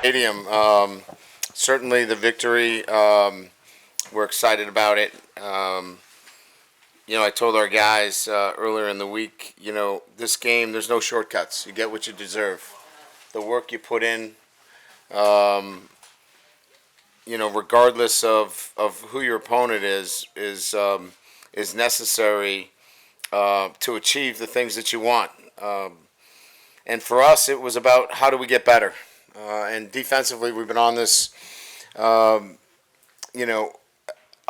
Stadium. Certainly the victory. We're excited about it. I told our guys earlier in the week, this game, there's no shortcuts. You get what you deserve. The work you put in, regardless of who your opponent is necessary to achieve the things that you want. And for us, it was about how do we get better. And defensively, we've been on this,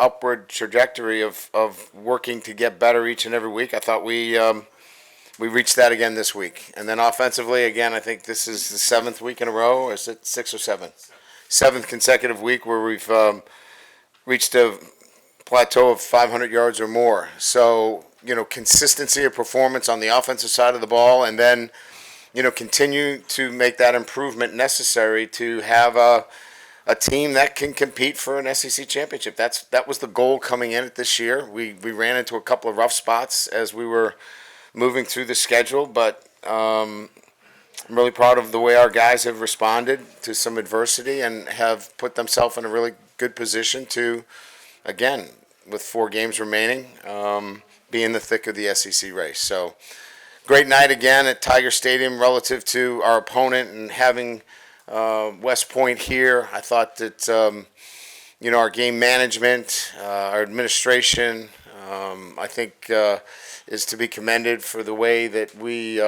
upward trajectory of working to get better each and every week. I thought we reached that again this week. And then offensively, again, I think this is the seventh week in a row, or is it 6 or 7? Seventh consecutive week where we've reached a plateau of 500 yards or more. So, consistency of performance on the offensive side of the ball, and then, continue to make that improvement necessary to have a team that can compete for an SEC championship. That was the goal coming in at this year. We ran into a couple of rough spots as we were moving through the schedule, but I'm really proud of the way our guys have responded to some adversity and have put themselves in a really good position to, again, with 4 games remaining, be in the thick of the SEC race. So great night again at Tiger Stadium relative to our opponent and having West Point here. I thought that, our game management, our administration, I think is to be commended for the way that we,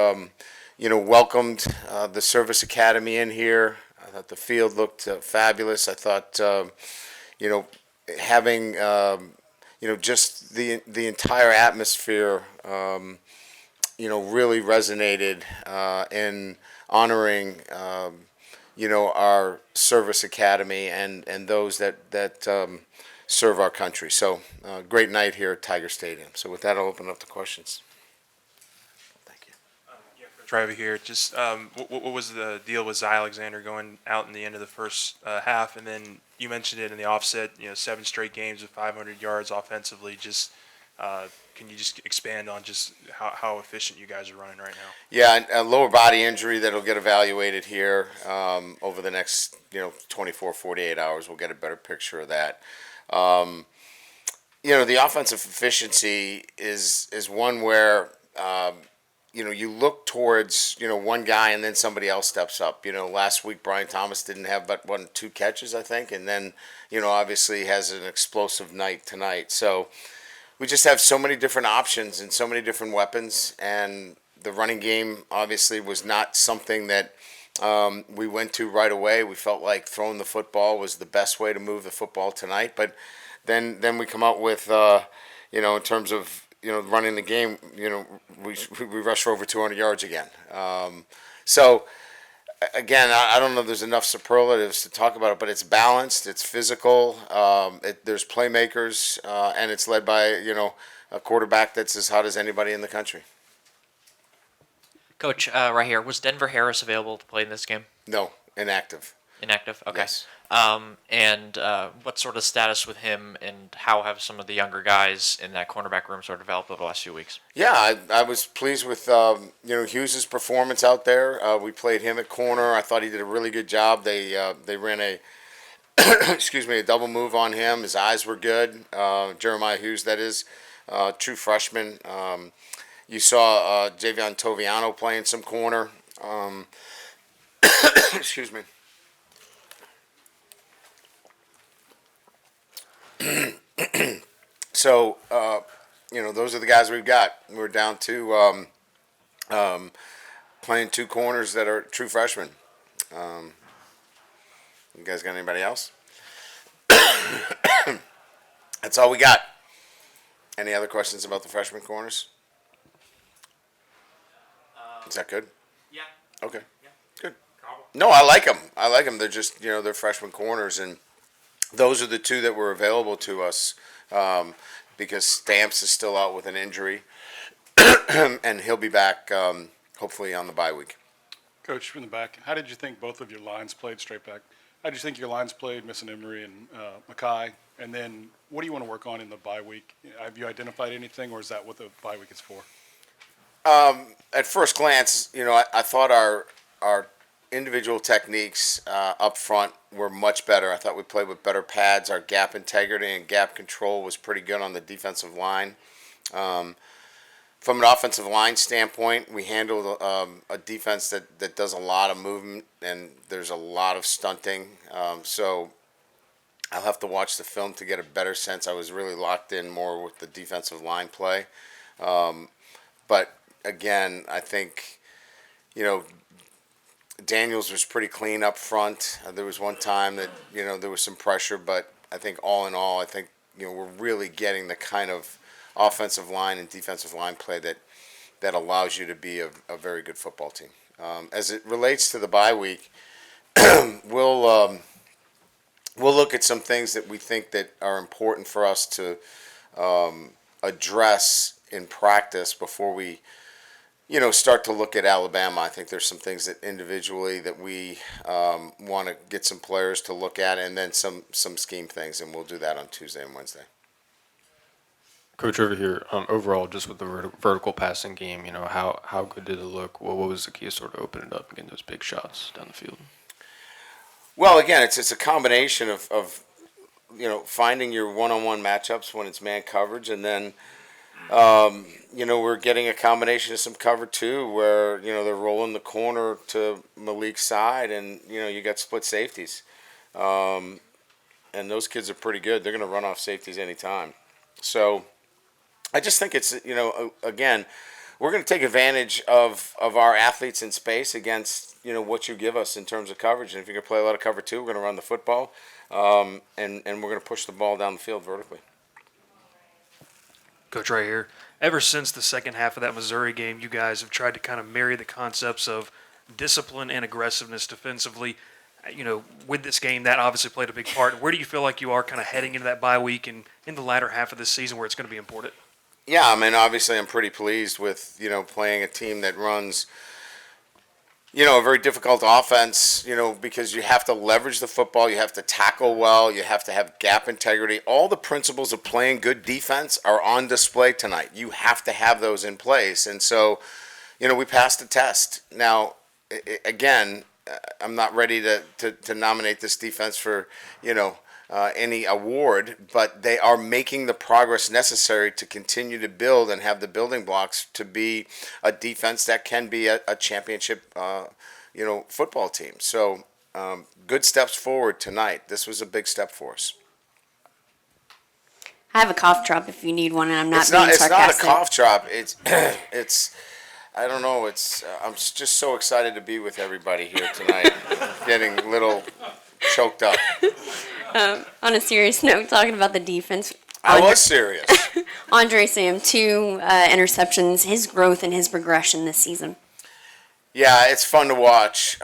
welcomed the Service Academy in here. I thought the field looked fabulous. I thought, having, just the entire atmosphere, really resonated in honoring, our Service Academy and those that serve our country. So great night here at Tiger Stadium. So with that, I'll open up to questions. Thank you. Right over here. Just what was the deal with Zy Alexander going out in the end of the first half, and then you mentioned it in the offset. 7 straight games with 500 yards offensively. Just can you just expand on just how efficient you guys are running right now? Yeah, a lower body injury that'll get evaluated here over the next 24, 48 hours. We'll get a better picture of that. The offensive efficiency is one where you look towards one guy and then somebody else steps up. Last week Brian Thomas didn't have but 2 catches, I think, and then obviously has an explosive night tonight. So we just have so many different options and so many different weapons, and the running game obviously was not something that we went to right away. We felt like throwing the football was the best way to move the football tonight, but then we come out with in terms of running the game, we rushed for over 200 yards again. So again, I don't know if there's enough superlatives to talk about it, but it's balanced, it's physical, there's playmakers, and it's led by, a quarterback that's as hot as anybody in the country. Coach, right here, was Denver Harris available to play in this game? No, inactive. Inactive? Okay. Yes. And what sort of status with him, and how have some of the younger guys in that cornerback room sort of developed over the last few weeks? Yeah, I was pleased with Hughes' performance out there. We played him at corner. I thought he did a really good job. They ran a a double move on him. His eyes were good. Jeremiah Hughes, that is, true freshman. You saw Javion Toviano playing some corner. Excuse me. So, those are the guys we've got. We're down to playing 2 corners that are true freshmen. You guys got anybody else? That's all we got. Any other questions about the freshman corners? Is that good? Yeah. Okay. Yeah. Good. No, I like them. They're just, they're freshman corners, and those are the 2 that were available to us because Stamps is still out with an injury, and he'll be back hopefully on the bye week. Coach, from the back, how did you think both of your lines played straight back? How did you think your lines played, missing Emery and Mackay? And then what do you want to work on in the bye week? Have you identified anything, or is that what the bye week is for? At first glance, I thought our individual techniques up front were much better. I thought we played with better pads. Our gap integrity and gap control was pretty good on the defensive line. From an offensive line standpoint, we handled a defense that does a lot of movement, and there's a lot of stunting. So I'll have to watch the film to get a better sense. I was really locked in more with the defensive line play. But again, I think, Daniels was pretty clean up front. There was one time that, there was some pressure, but I think all in all, I think, we're really getting the kind of offensive line and defensive line play that allows you to be a very good football team. As it relates to the bye week, we'll look at some things that we think that are important for us to address in practice before we, start to look at Alabama. I think there's some things that individually that we want to get some players to look at, and then some scheme things, and we'll do that on Tuesday and Wednesday. Coach, over here, overall, just with the vertical passing game, how good did it look? What was the key to sort of open it up and getting those big shots down the field? Well, again, it's a combination of finding your one-on-one matchups when it's man coverage, and then we're getting a combination of some cover too, where they're rolling the corner to Malik's side, and you got split safeties, and those kids are pretty good. They're going to run off safeties anytime. So I just think it's again, we're going to take advantage of our athletes in space against what you give us in terms of coverage. And if you're going to play a lot of cover two, we're going to run the football, and we're going to push the ball down the field vertically. Coach, right here. Ever since the second half of that Missouri game, you guys have tried to kind of marry the concepts of discipline and aggressiveness defensively. With this game, that obviously played a big part. Where do you feel like you are kind of heading into that bye week and in the latter half of this season where it's going to be important? Yeah, I mean, obviously I'm pretty pleased with, playing a team that runs, a very difficult offense, because you have to leverage the football, you have to tackle well, you have to have gap integrity. All the principles of playing good defense are on display tonight. You have to have those in place. And so, we passed the test. Now, again, I'm not ready to nominate this defense for, any award, but they are making the progress necessary to continue to build and have the building blocks to be a defense that can be a championship, football team. So good steps forward tonight. This was a big step for us. I have a cough drop if you need one, and I'm not It's being not sarcastic. a cough drop. It's I don't know. I'm just so excited to be with everybody here tonight. Getting a little choked up. On a serious note, talking about the defense, I was serious. Andre Sam, 2 interceptions, his growth and his progression this season. Yeah, it's fun to watch.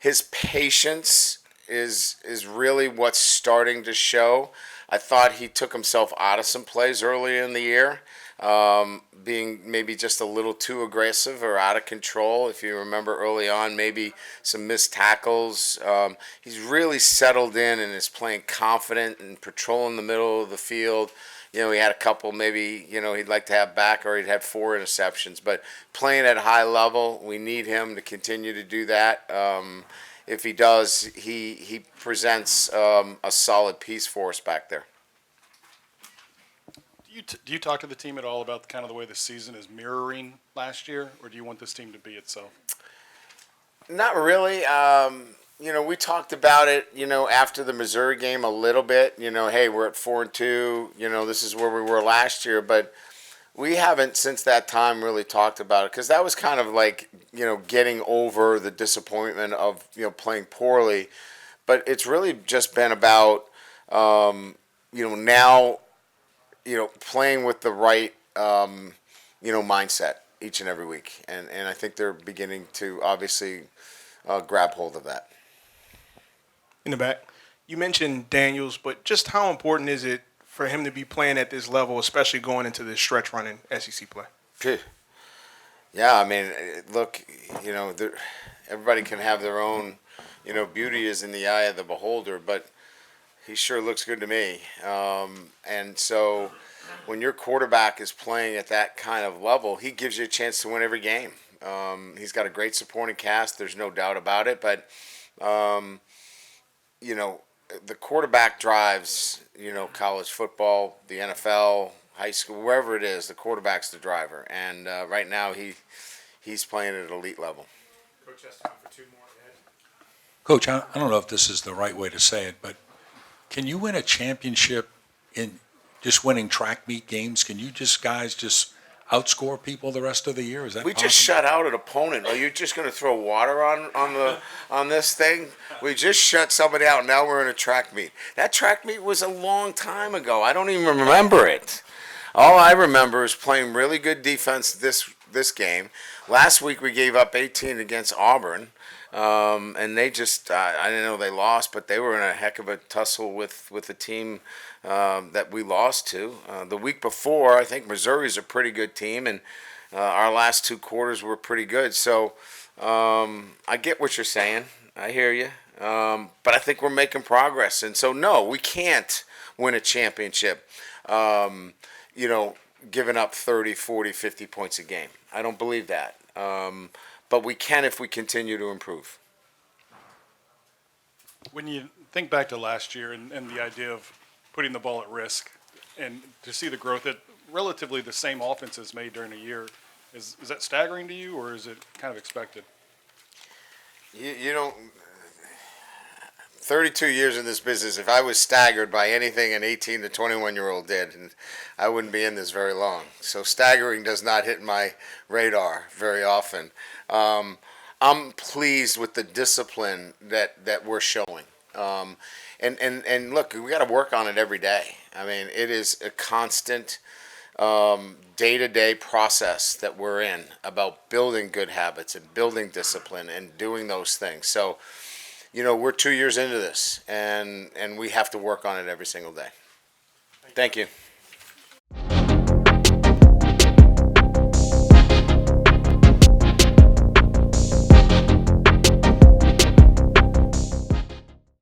His patience is really what's starting to show. I thought he took himself out of some plays earlier in the year, being maybe just a little too aggressive or out of control. If you remember early on, maybe some missed tackles. He's really settled in and is playing confident and patrolling the middle of the field. He had a couple maybe, he'd like to have back, or he'd had 4 interceptions. But playing at a high level, we need him to continue to do that. If he does, he presents a solid piece for us back there. Do you talk to the team at all about kind of the way the season is mirroring last year, or do you want this team to be itself? Not really. We talked about it, after the Missouri game a little bit. Hey, we're at 4-2. This is where we were last year, but we haven't since that time really talked about it, because that was kind of like, getting over the disappointment of, playing poorly. But it's really just been about, now, playing with the right, mindset each and every week. And I think they're beginning to obviously grab hold of that. In the back, you mentioned Daniels, but just how important is it for him to be playing at this level, especially going into this stretch run in SEC play? Yeah, I mean, look, everybody can have their own, beauty is in the eye of the beholder, but he sure looks good to me. And so when your quarterback is playing at that kind of level, he gives you a chance to win every game. He's got a great supporting cast. There's no doubt about it. But, you know, the quarterback drives, you know, college football, the NFL, high school, wherever it is, the quarterback's the driver. And right now he's playing at elite level. Coach, I don't know if this is the right way to say it, but can you win a championship in just winning track meet games? Can you guys just outscore people the rest of the year? Is that We possible? just shut out an opponent. Are you just going to throw water on this thing? We just shut somebody out. Now we're in a track meet. That track meet was a long time ago. I don't even remember it. All I remember is playing really good defense this game. Last week we gave up 18 against Auburn. And they just, I didn't know they lost, but they were in a heck of a tussle with the team that we lost to. The week before, I think Missouri's a pretty good team, and our last two quarters were pretty good. So I get what you're saying. I hear you. But I think we're making progress. And so, no, we can't win a championship, you know, giving up 30, 40, 50 points a game. I don't believe that. But we can if we continue to improve. When you think back to last year and the idea of putting the ball at risk and to see the growth that relatively the same offense has made during a year, is that staggering to you, or is it kind of expected? You don't. 32 years in this business, if I was staggered by anything an 18 to 21-year-old did, and I wouldn't be in this very long. So staggering does not hit my radar very often. I'm pleased with the discipline that we're showing. And look, we got to work on it every day. I mean, it is a constant day-to-day process that we're in about building good habits and building discipline and doing those things. So, you know, we're 2 years into this, and we have to work on it every single day. Thank you.